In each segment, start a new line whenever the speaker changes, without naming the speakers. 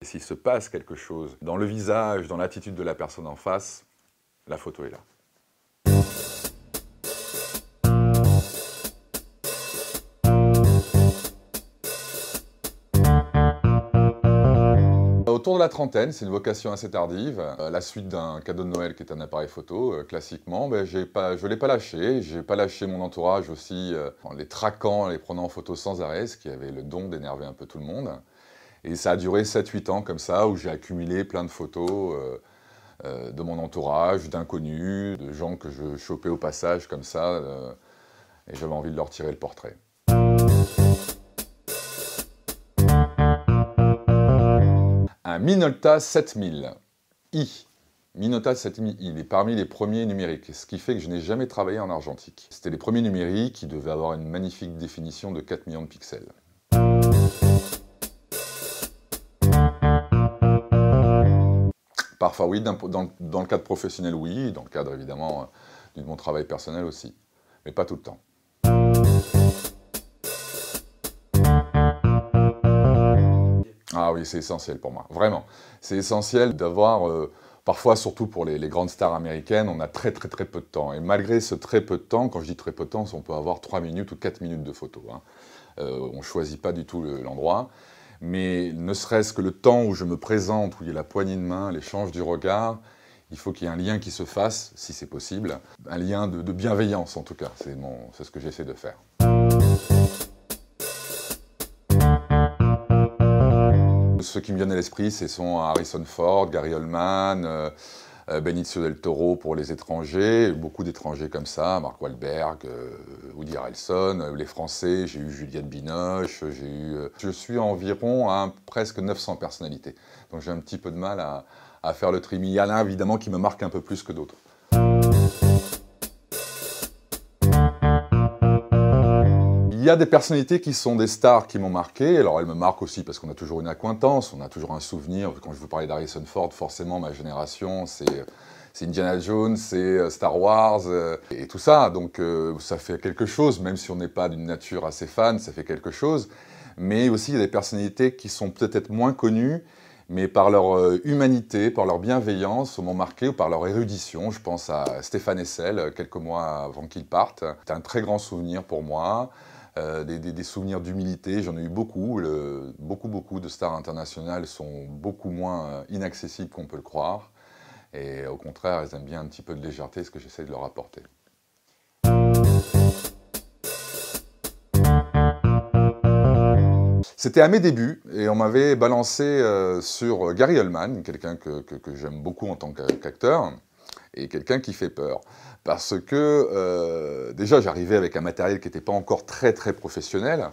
Et s'il se passe quelque chose dans le visage, dans l'attitude de la personne en face, la photo est là. Autour de la trentaine, c'est une vocation assez tardive. La suite d'un cadeau de Noël qui est un appareil photo, classiquement, je ne l'ai pas lâché. Je n'ai pas lâché mon entourage aussi en les traquant, en les prenant en photo sans arrêt, ce qui avait le don d'énerver un peu tout le monde. Et ça a duré 7-8 ans comme ça, où j'ai accumulé plein de photos de mon entourage, d'inconnus, de gens que je chopais au passage comme ça, et j'avais envie de leur tirer le portrait. Un Minolta 7000 i. Minolta 7000 i, il est parmi les premiers numériques, ce qui fait que je n'ai jamais travaillé en argentique. C'était les premiers numériques qui devaient avoir une magnifique définition de 4 millions de pixels. Parfois oui, dans le cadre professionnel oui, dans le cadre évidemment de mon travail personnel aussi, mais pas tout le temps. Ah oui, c'est essentiel pour moi, vraiment. C'est essentiel d'avoir, parfois surtout pour les grandes stars américaines, on a très peu de temps. Et malgré ce très peu de temps, quand je dis très peu de temps, on peut avoir 3 minutes ou 4 minutes de photo. Hein. On ne choisit pas du tout l'endroit. Mais ne serait-ce que le temps où je me présente, où il y a la poignée de main, l'échange du regard, il faut qu'il y ait un lien qui se fasse, si c'est possible. Un lien de bienveillance en tout cas, c'est ce que j'essaie de faire. Ceux qui me viennent à l'esprit, ce sont Harrison Ford, Gary Oldman, Benicio del Toro pour les étrangers, beaucoup d'étrangers comme ça, Mark Wahlberg, Woody Harrelson, les Français, j'ai eu Juliette Binoche, je suis environ à presque 900 personnalités. Donc j'ai un petit peu de mal à faire le tri. Il y en a évidemment qui me marquent un peu plus que d'autres. Il y a des personnalités qui sont des stars qui m'ont marqué, alors elles me marquent aussi parce qu'on a toujours une accointance, on a toujours un souvenir. Quand je vous parlais d'Harrison Ford, forcément ma génération, c'est Indiana Jones, c'est Star Wars, et tout ça. Donc ça fait quelque chose, même si on n'est pas d'une nature assez fan, ça fait quelque chose. Mais aussi il y a des personnalités qui sont peut-être moins connues, mais par leur humanité, par leur bienveillance, m'ont marqué, ou par leur érudition. Je pense à Stéphane Hessel, quelques mois avant qu'il parte. C'est un très grand souvenir pour moi. Des souvenirs d'humilité, j'en ai eu beaucoup. Beaucoup de stars internationales sont beaucoup moins inaccessibles qu'on peut le croire. Et au contraire, elles aiment bien un petit peu de légèreté, ce que j'essaie de leur apporter. C'était à mes débuts, et on m'avait balancé sur Gary Oldman, quelqu'un que j'aime beaucoup en tant qu'acteur, et quelqu'un qui fait peur. Parce que, déjà, j'arrivais avec un matériel qui n'était pas encore très professionnel.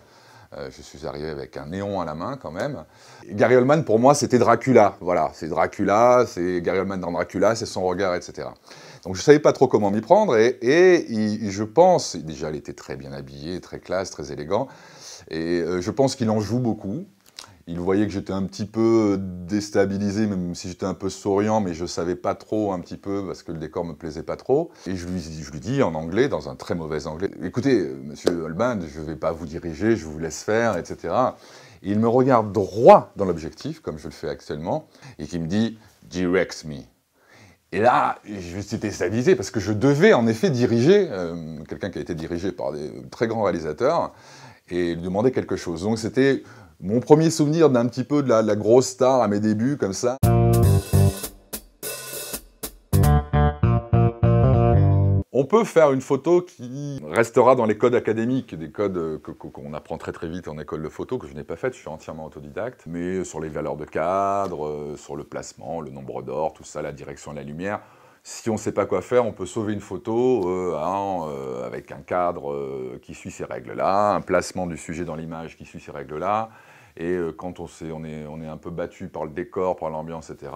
Je suis arrivé avec un néon à la main, quand même. Et Gary Oldman, pour moi, c'était Dracula. Voilà, c'est Dracula, c'est Gary Oldman dans Dracula, c'est son regard, etc. Donc, je ne savais pas trop comment m'y prendre, et je pense, déjà, il était très bien habillé, très classe, très élégant, et je pense qu'il en joue beaucoup. Il voyait que j'étais un petit peu déstabilisé, même si j'étais un peu souriant, mais je ne savais pas trop un petit peu, parce que le décor ne me plaisait pas trop. Et je lui dis en anglais, dans un très mauvais anglais, « Écoutez, monsieur Oldman, je ne vais pas vous diriger, je vous laisse faire, etc. » Et il me regarde droit dans l'objectif, comme je le fais actuellement, et qui me dit « Direct me ». Et là, je suis déstabilisé, parce que je devais en effet diriger, quelqu'un qui a été dirigé par des très grands réalisateurs, et lui demander quelque chose. Donc c'était mon premier souvenir d'un petit peu de la grosse star à mes débuts, comme ça. On peut faire une photo qui restera dans les codes académiques, des codes qu'on apprend très vite en école de photo, que je n'ai pas fait, je suis entièrement autodidacte, mais sur les valeurs de cadre, sur le placement, le nombre d'or, tout ça, la direction de la lumière. Si on ne sait pas quoi faire, on peut sauver une photo avec un cadre qui suit ces règles-là, un placement du sujet dans l'image qui suit ces règles-là, et quand on est un peu battu par le décor, par l'ambiance, etc.,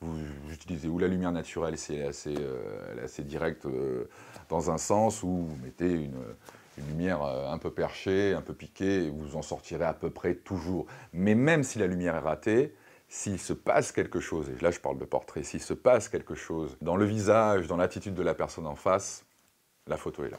vous utilisez ou la lumière naturelle, c'est assez direct dans un sens, ou vous mettez une lumière un peu perchée, un peu piquée, et vous en sortirez à peu près toujours. Mais même si la lumière est ratée, s'il se passe quelque chose, et là je parle de portrait, s'il se passe quelque chose dans le visage, dans l'attitude de la personne en face, la photo est là.